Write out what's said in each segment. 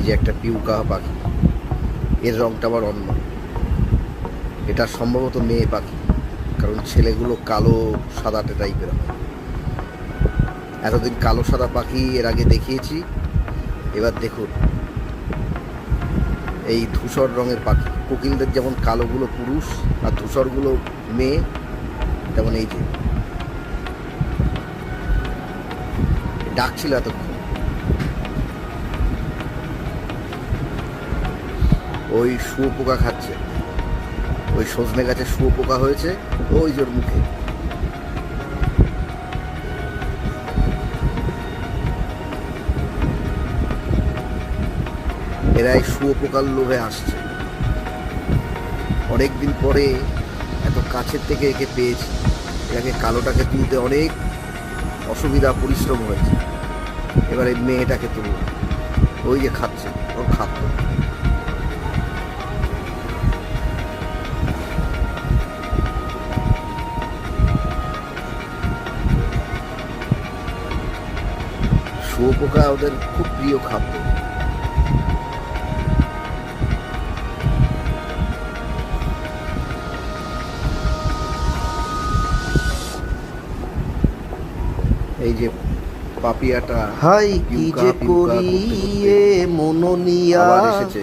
যে একটা পিউকা পাখি, এর রংটা আবার অন্য। এটা সম্ভবত মেয়ে পাখি, কারণ ছেলেগুলো কালো সাদাটে টাইপের হয়। এতদিন কালো সাদা পাখি এর আগে দেখিয়েছি, এবার দেখুন এই ধূসর রঙের পাখি। কোকিলদের যেমন কালোগুলো পুরুষ আর ধূসরগুলো মেয়ে, তেমন এই যে ডাকছিল এতক্ষণ। ওই শুয়োপোকা খাচ্ছে, ওই সজনে গাছে শুয়োপোকা হয়েছে, ওই জোর মুখে। এরা এই শুয়োপোকার লোভে আসছে। অনেকদিন পরে এত কাছের থেকে একে পেয়েছি। এটাকে কালোটাকে তুলতে অনেক অসুবিধা পরিশ্রম হয়েছে। এবার এই মেয়েটাকে তুলব। ওই যে খাচ্ছে, ওর খাদ্য। শুয়োপোকা ওদের খুব প্রিয় খাদ্য। এই যে পাপিয়াটা হাই কি পিউকা যে পিউকা করি করতে এ মনোনিয়া, আবার এসেছে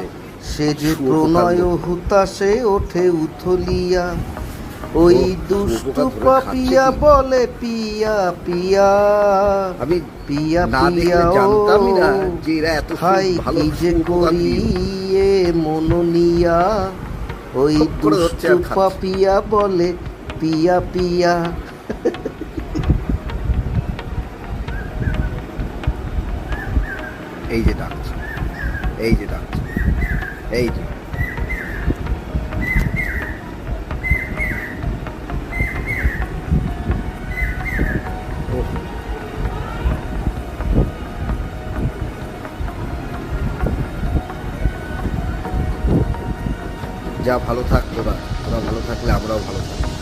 সে যে শুয়োপোকার প্রণয় লোক। হুতাশে ওঠে উথলিয়া, ওই ও, দুষ্টু শুয়োপোকা ধরে পাপিয়া খাচ্ছে কি? বলে পিয়া পিয়া আমি পিয়া না পিয়া দেখলে ও জানতামই না যে এরা এত হাই ভালো কি যে শুয়োপোকা করি প্রিয়। এ মনোনিয়া, ওই খপ করে ধরছে দুষ্টু আর খাচ্ছে। পাপিয়া বলে পিয়া পিয়া। এই যে ডাকছে, এই যে ডাকছে, এই যে। ওহ, যা ভালো থাক তোরা, তোরা ভালো থাকলে আমরাও ভালো থাকবো।